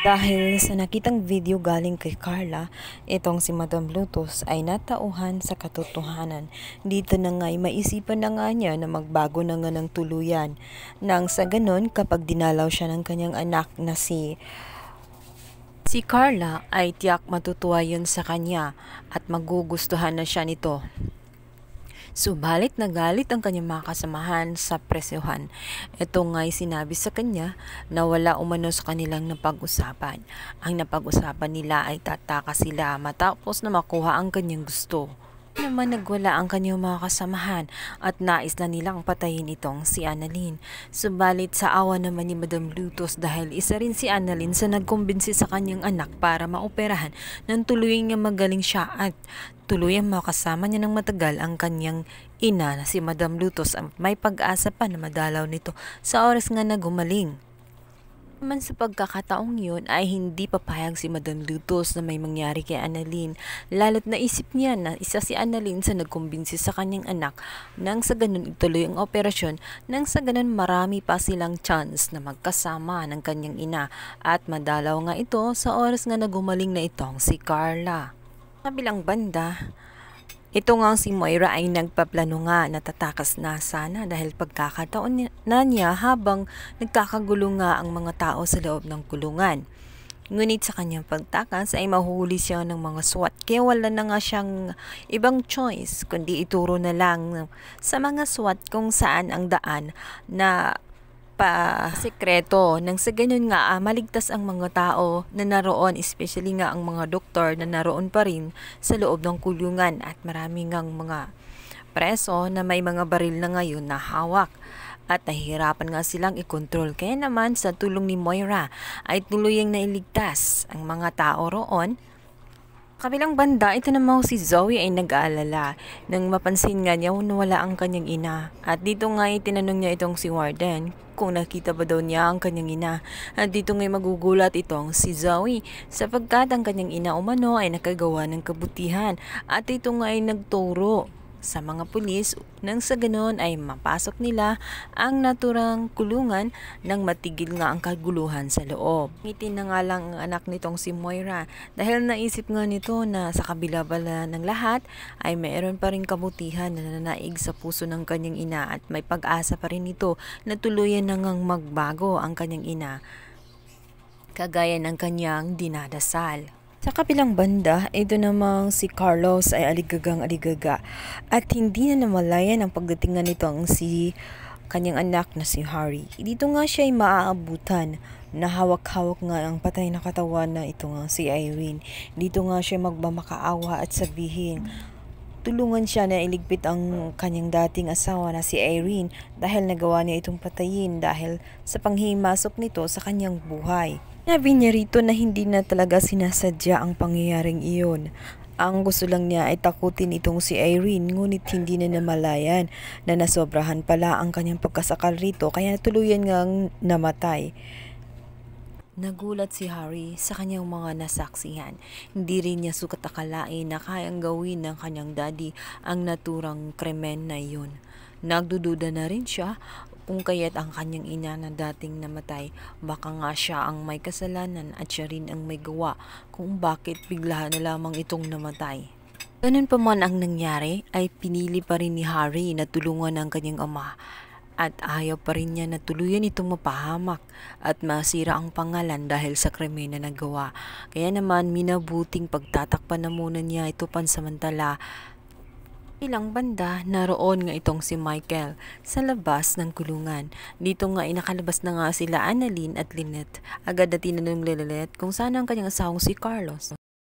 Dahil sa nakitang video galing kay Carla, itong si Madam Lutos ay natauhan sa katotohanan. Dito na nga'y maisipan na nga niya na magbago na nga ng tuluyan. Nang sa ganon, kapag dinalaw siya ng kanyang anak na si Carla, ay tiyak matutuwa yun sa kanya at magugustuhan na siya nito. Subalit nagalit ang kanyang mga kasamahan sa presyohan. Ito nga'y sinabi sa kanya na wala umano sa kanilang napag-usapan. Ang napag-usapan nila ay tataka sila matapos na makuha ang kanyang gusto. Naman nagwala ang kanyang mga kasamahan at nais na nilang patayin itong si Annalyn. Subalit sa awa naman ni Madam Lutos dahil isa rin si Annalyn sa nagkumbinsi sa kanyang anak para maoperahan nang tuluyang niya magaling siya at tuluyang makasama niya ng matagal ang kanyang ina na si Madam Lutos at may pag-asa pa na madalaw nito sa oras nga na gumaling. Naman sa pagkakataong yun ay hindi papayag si Madam Lutos na may mangyari kay Annalyn, lalo't naisip niya na isa si Annalyn sa nagkumbinsi sa kanyang anak nang sa ganun ituloy ang operasyon, nang sa ganun marami pa silang chance na magkasama ng kanyang ina at madalaw nga ito sa oras nga nagumaling na itong si Carla. Kabilang banda, ito nga si Moira ay nagpaplano nga na tatakas na sana dahil pagkakataon na niya habang nagkakagulo nga ang mga tao sa loob ng kulungan. Ngunit sa kanyang pagtakas ay mahuhuli siya ng mga SWAT kaya wala na nga siyang ibang choice kundi ituro na lang sa mga SWAT kung saan ang daan na sekreto nang sa ganun nga maligtas ang mga tao na naroon, especially nga ang mga doktor na naroon pa rin sa loob ng kulungan at marami ngang mga preso na may mga baril na ngayon na hawak at nahihirapan nga silang ikontrol. Kaya naman sa tulong ni Moira ay tuluyang nailigtas ang mga tao roon. Kabilang banda, ito namang si Zoe ay nag-aalala nang mapansin nga niya na wala ang kanyang ina. At dito nga ay tinanong niya itong si Warden kung nakita ba daw niya ang kanyang ina. At dito nga magugulat itong si Zoe sapagkat ang kanyang ina umano ay nakagawa ng kabutihan. At ito nga ay nagturo sa mga pulis nang sa ganon ay mapasok nila ang naturang kulungan nang matigil nga ang kaguluhan sa loob. Ngitin na nga lang ang anak nitong si Moira dahil naisip nga nito na sa kabila pala ng lahat ay mayroon pa rin kabutihan na nananaig sa puso ng kanyang ina at may pag-asa pa rin ito na tuluyan na ngang magbago ang kanyang ina kagaya ng kanyang dinadasal. Sa kabilang banda, ito namang si Carlos ay aligagang-aligaga at hindi na namalayan ang pagdating na nitong si kanyang anak na si Harry. Dito nga siya ay maaabutan na hawak-hawak nga ang patay na katawan na ito nga si Irene. Dito nga siya magmamakaawa at sabihin tulungan siya na iligpit ang kanyang dating asawa na si Irene dahil nagawa niya itong patayin dahil sa panghimasok nito sa kanyang buhay. Sabi niya rito na hindi na talaga sinasadya ang pangyayaring iyon. Ang gusto lang niya ay takutin itong si Irene ngunit hindi na namalayan na nasobrahan pala ang kanyang pagkasakal rito kaya tuluyan ngang namatay. Nagulat si Harry sa kanyang mga nasaksihan. Hindi rin niya sukat akalain na kayang gawin ng kanyang daddy ang naturang krimen na iyon. Nagdududa na rin siya kung kaya't ang kanyang ina na dating namatay, baka nga siya ang may kasalanan at siya rin ang may gawa kung bakit bigla na lamang itong namatay. Ganun pa man ang nangyari ay pinili pa rin ni Harry na tulungan ang kanyang ama at ayaw pa rin niya na tuluyan itong mapahamak at masira ang pangalan dahil sa krimen na nagawa. Kaya naman minabuting pagtatakpan na muna niya ito pansamantala. Ilang banda, naroon nga itong si Michael sa labas ng kulungan. Dito nga nakalabas na nga sila Annalyn at Lynette. Agad na tinanong Lynette kung saan ang kanyang asawang si Carlos.